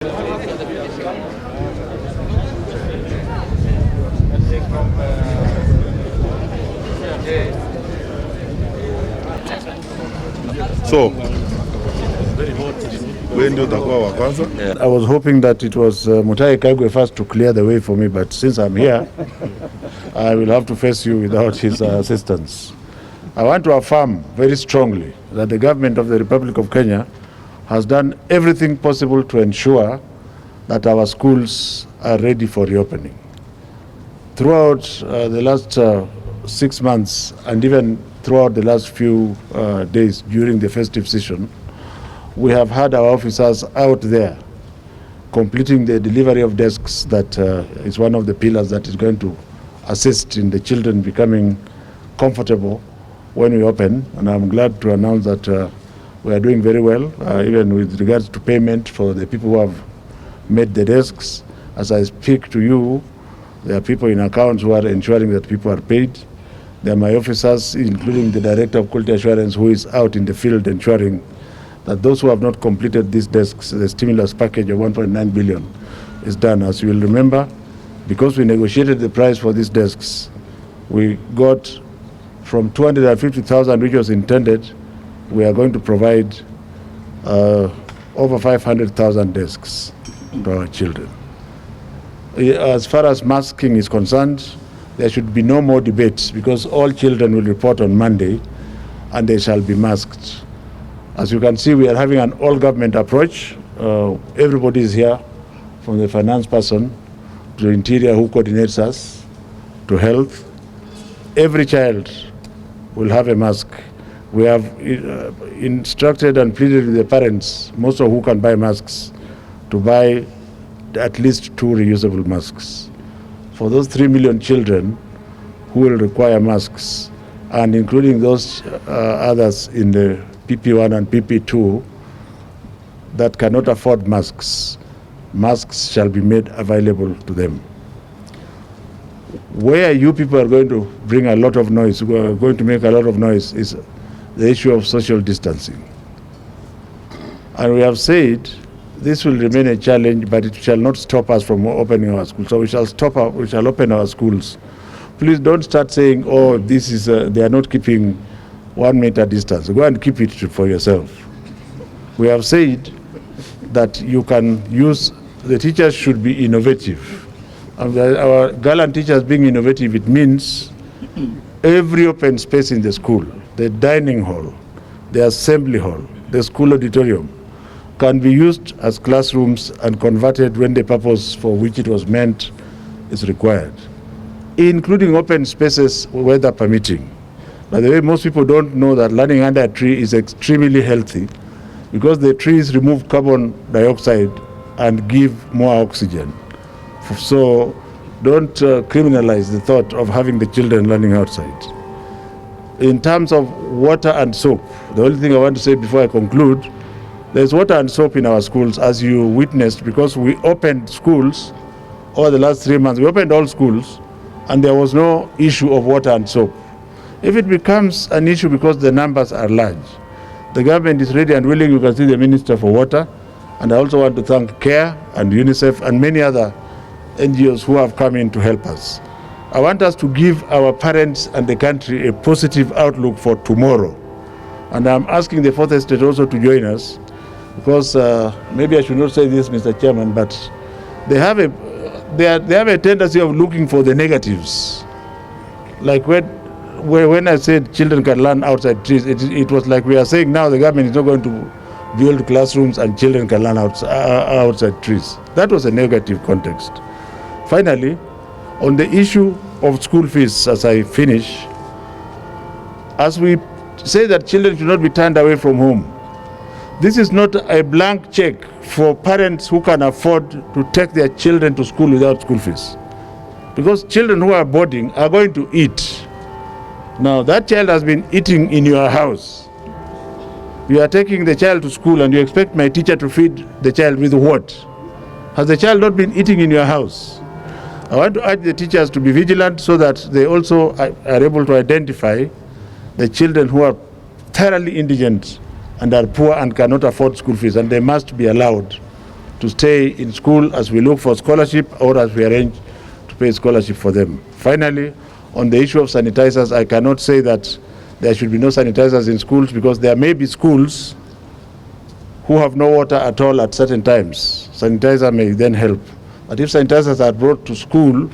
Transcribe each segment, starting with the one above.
So, when do utakuwa wa kwanza? I was hoping that it was Mutahi Kagwe first to clear the way for me, but since I'm here, I will have to face you without his assistance. I want to affirm very strongly that the government of the Republic of Kenya has done everything possible to ensure that our schools are ready for reopening. Throughout the last 6 months and even throughout the last few days during the festive season, we have had our officers out there completing the delivery of desks. That is one of the pillars that is going to assist in the children becoming comfortable when we open. And I'm glad to announce that we are doing very well, even with regards to payment for the people who have made the desks. As I speak to you, there are people in accounts who are ensuring that people are paid. There are my officers, including the Director of Quality Assurance, who is out in the field ensuring that those who have not completed these desks, the stimulus package of 1.9 billion is done. As you will remember, because we negotiated the price for these desks, we got from 250,000, which was intended, we are going to provide over 500,000 desks to our children. As far as masking is concerned, there should be no more debates because all children will report on Monday and they shall be masked. As you can see, we are having an all-government approach. Everybody is here, from the finance person to the interior who coordinates us, to health. Every child will have a mask. We have instructed and pleaded with the parents, most of who can buy masks, to buy at least 2 reusable masks. For those 3 million children who will require masks, and including those others in the PP1 and PP2 that cannot afford masks, masks shall be made available to them. Where you people are going to bring a lot of noise, we are going to make a lot of noise, is the issue of social distancing. And we have said this will remain a challenge, but it shall not stop us from opening our schools. So we shall open our schools. Please don't start saying, oh, this is they are not keeping 1 meter distance. Go and keep it for yourself. We have said that you can use, the teachers should be innovative. And our gallant teachers being innovative, it means every open space in the school, the dining hall, the assembly hall, the school auditorium, can be used as classrooms and converted when the purpose for which it was meant is required, including open spaces, weather permitting. By the way, most people don't know that learning under a tree is extremely healthy because the trees remove carbon dioxide and give more oxygen. So don't criminalize the thought of having the children learning outside. In terms of water and soap, the only thing I want to say before I conclude, there's water and soap in our schools, as you witnessed, because we opened schools over the last 3 months. We opened all schools, and there was no issue of water and soap. If it becomes an issue because the numbers are large, the government is ready and willing. You can see the Minister for Water. And I also want to thank CARE and UNICEF and many other NGOs who have come in to help us. I want us to give our parents and the country a positive outlook for tomorrow. And I'm asking the Fourth Estate also to join us, because maybe I should not say this, Mr. Chairman, but they have a tendency of looking for the negatives. Like when I said children can learn outside trees, it was like we are saying now the government is not going to build classrooms and children can learn outside trees. That was a negative context. Finally, on the issue of school fees, as I finish, as we say that children should not be turned away from home, this is not a blank check for parents who can afford to take their children to school without school fees. Because children who are boarding are going to eat. Now, that child has been eating in your house. You are taking the child to school and you expect my teacher to feed the child with what? Has the child not been eating in your house? I want to urge the teachers to be vigilant so that they also are able to identify the children who are thoroughly indigent and are poor and cannot afford school fees, and they must be allowed to stay in school as we look for scholarship or as we arrange to pay scholarship for them. Finally, on the issue of sanitizers, I cannot say that there should be no sanitizers in schools, because there may be schools who have no water at all at certain times. Sanitizer may then help. But if sanitizers are brought to school,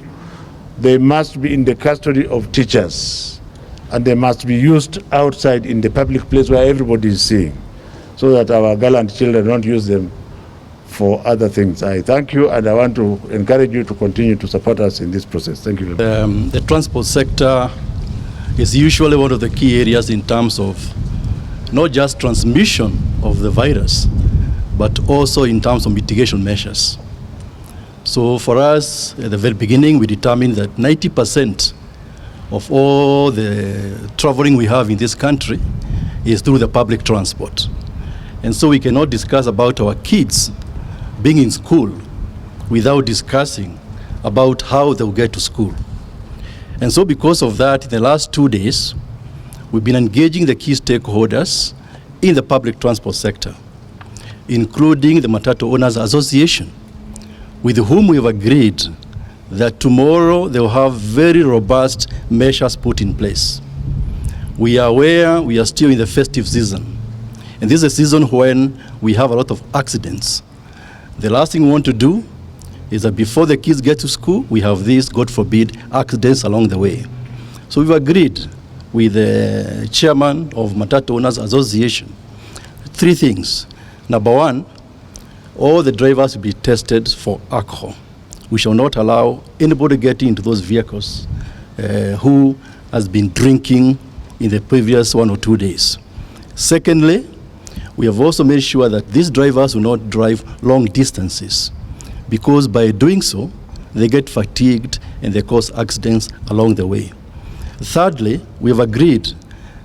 they must be in the custody of teachers, and they must be used outside in the public place where everybody is seeing, so that our gallant children don't use them for other things. I thank you, and I want to encourage you to continue to support us in this process. Thank you. The transport sector is usually one of the key areas in terms of not just transmission of the virus, but also in terms of mitigation measures. So for us, at the very beginning, we determined that 90% of all the traveling we have in this country is through the public transport. And so we cannot discuss about our kids being in school without discussing about how they'll get to school. And so because of that, in the last 2 days, we've been engaging the key stakeholders in the public transport sector, including the Matatu Owners Association, with whom we have agreed that tomorrow they will have very robust measures put in place. We are aware we are still in the festive season, and this is a season when we have a lot of accidents. The last thing we want to do is that before the kids get to school, we have these, God forbid, accidents along the way. So we've agreed with the chairman of Matatu Owners Association 3 things. Number 1, all the drivers will be tested for alcohol. We shall not allow anybody getting into those vehicles who has been drinking in the previous 1 or 2 days. Secondly, we have also made sure that these drivers will not drive long distances, because by doing so, they get fatigued and they cause accidents along the way. Thirdly, we have agreed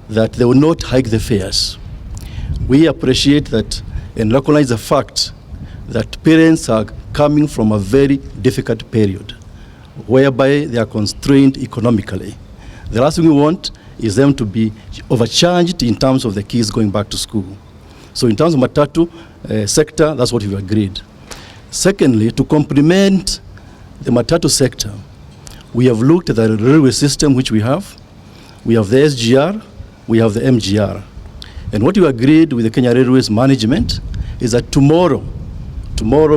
that they will not hike the fares. We appreciate that and recognize the fact that parents are coming from a very difficult period whereby they are constrained economically. The last thing we want is them to be overcharged in terms of the kids going back to school. So in terms of Matatu sector, that's what we've agreed. Secondly, to complement the Matatu sector, we have looked at the railway system which we have. We have the SGR, we have the MGR. And what we agreed with the Kenya Railways management is that tomorrow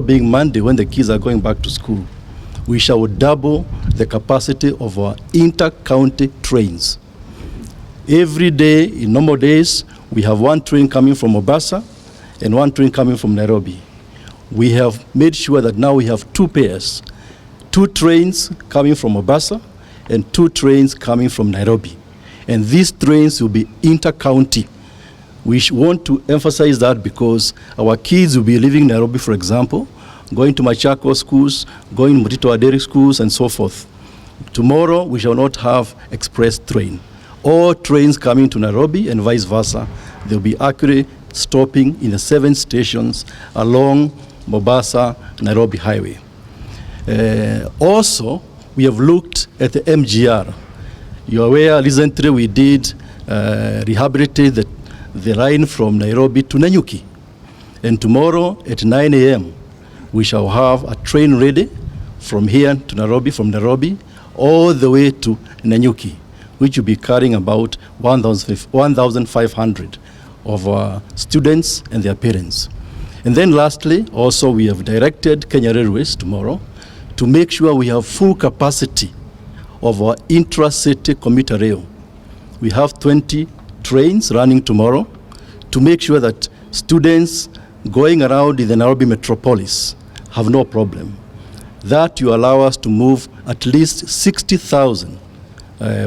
being Monday, when the kids are going back to school, we shall double the capacity of our inter-county trains. Every day, in normal days, we have 1 train coming from Mombasa and 1 train coming from Nairobi. We have made sure that now we have 2 pairs, 2 trains coming from Mombasa and 2 trains coming from Nairobi. And these trains will be inter-county. We want to emphasize that because our kids will be leaving Nairobi, for example, going to Machako schools, going to Mutito Aderi schools, and so forth. Tomorrow, we shall not have express train. All trains coming to Nairobi and vice versa, they'll be actually stopping in the 7 stations along Mombasa-Nairobi highway. Also, we have looked at the MGR. You're aware, recently we did rehabilitate the line from Nairobi to Nanyuki. And tomorrow at 9 a.m., we shall have a train ready from here to Nairobi, from Nairobi, all the way to Nanyuki, which will be carrying about 1,500 of our students and their parents. And then lastly, also we have directed Kenya Railways tomorrow to make sure we have full capacity of our intra-city commuter rail. We have 20 trains running tomorrow to make sure that students going around in the Nairobi metropolis have no problem. That will allow us to move at least 60,000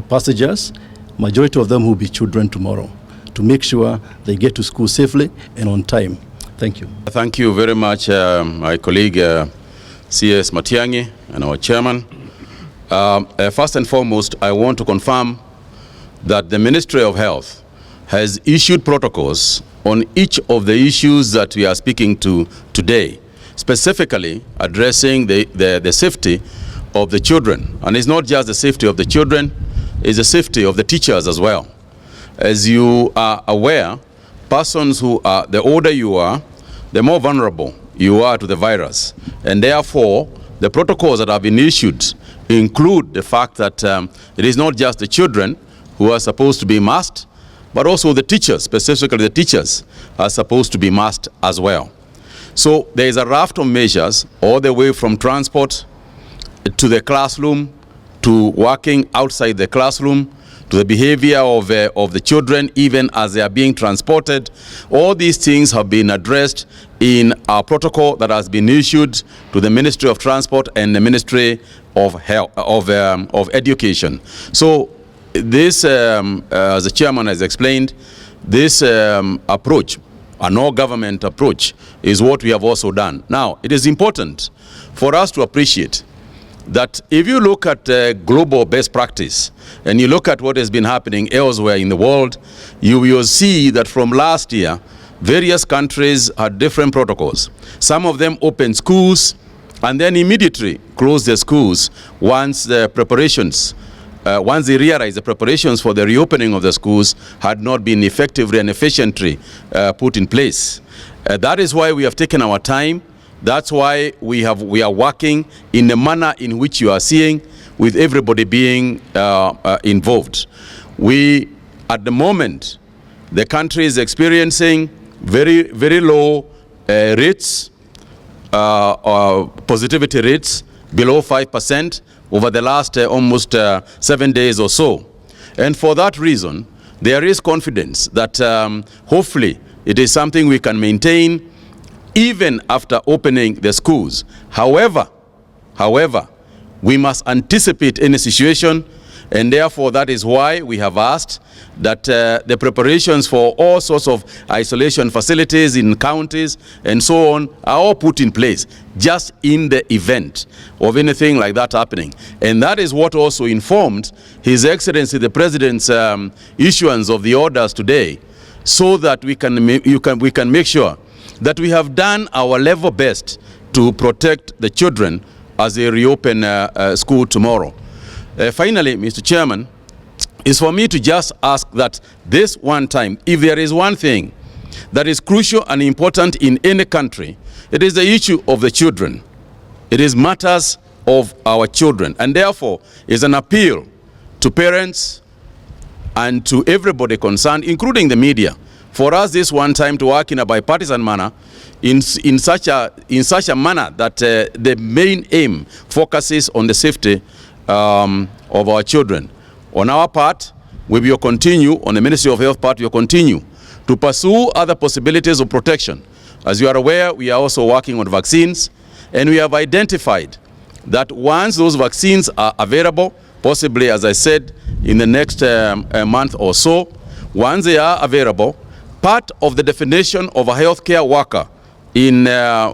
passengers, majority of them will be children tomorrow, to make sure they get to school safely and on time. Thank you. Thank you very much, my colleague CS Matiang'i and our chairman. First and foremost, I want to confirm that the Ministry of Health has issued protocols on each of the issues that we are speaking to today, specifically addressing the safety of the children. And it's not just the safety of the children, it's the safety of the teachers as well. As you are aware, persons who are, the older you are, the more vulnerable you are to the virus. And therefore, the protocols that have been issued include the fact that it is not just the children who are supposed to be masked, but also the teachers, specifically the teachers, are supposed to be masked as well. So there is a raft of measures all the way from transport to the classroom, to working outside the classroom, to the behavior of the children even as they are being transported. All these things have been addressed in our protocol that has been issued to the Ministry of Transport and the Ministry of Health, of Education. So this, as the chairman has explained, this approach, an all-government approach, is what we have also done. Now, it is important for us to appreciate that if you look at global best practice and you look at what has been happening elsewhere in the world, you will see that from last year, various countries had different protocols. Some of them opened schools and then immediately closed their schools once the preparations, once they realized the preparations for the reopening of the schools had not been effectively and efficiently put in place. That is why we have taken our time. That's why we are working in the manner in which you are seeing, with everybody being involved. We, at the moment, the country is experiencing very, very low rates, positivity rates, below 5% over the last almost 7 days or so. And for that reason, there is confidence that hopefully it is something we can maintain even after opening the schools. However, we must anticipate any situation, and therefore that is why we have asked that the preparations for all sorts of isolation facilities in counties and so on are all put in place just in the event of anything like that happening. And that is what also informed His Excellency the President's issuance of the orders today, so that we can make sure that we have done our level best to protect the children as they reopen school tomorrow. Finally, Mr. Chairman, is for me to just ask that this one time, if there is one thing that is crucial and important in any country, it is the issue of the children. It is matters of our children, and therefore is an appeal to parents and to everybody concerned, including the media, for us this one time to work in a bipartisan manner, in such a manner that the main aim focuses on the safety of our children. On our part, we will continue, on the Ministry of Health part, we will continue to pursue other possibilities of protection. As you are aware, we are also working on vaccines, and we have identified that once those vaccines are available, possibly, as I said, in the next month or so, once they are available, part of the definition of a healthcare worker in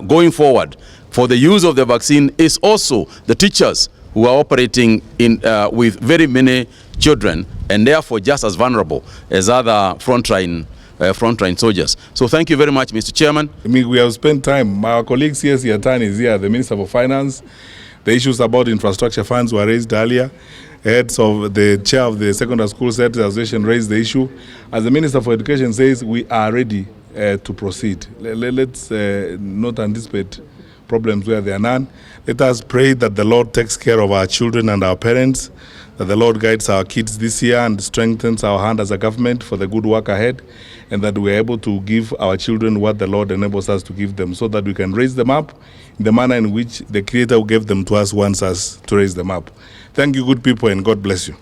going forward for the use of the vaccine is also the teachers who are operating in, with very many children, and therefore just as vulnerable as other frontline soldiers. So thank you very much, Mr. Chairman. I mean, we have spent time. My colleague CS Yatan is here, the Minister for Finance. The issues about infrastructure funds were raised earlier. Heads of the chair of the Secondary School Association raised the issue. As the Minister for Education says, we are ready to proceed. Let's not anticipate problems where there are none. Let us pray that the Lord takes care of our children and our parents, that the Lord guides our kids this year and strengthens our hand as a government for the good work ahead, and that we are able to give our children what the Lord enables us to give them, so that we can raise them up in the manner in which the Creator who gave them to us wants us to raise them up. Thank you, good people, and God bless you.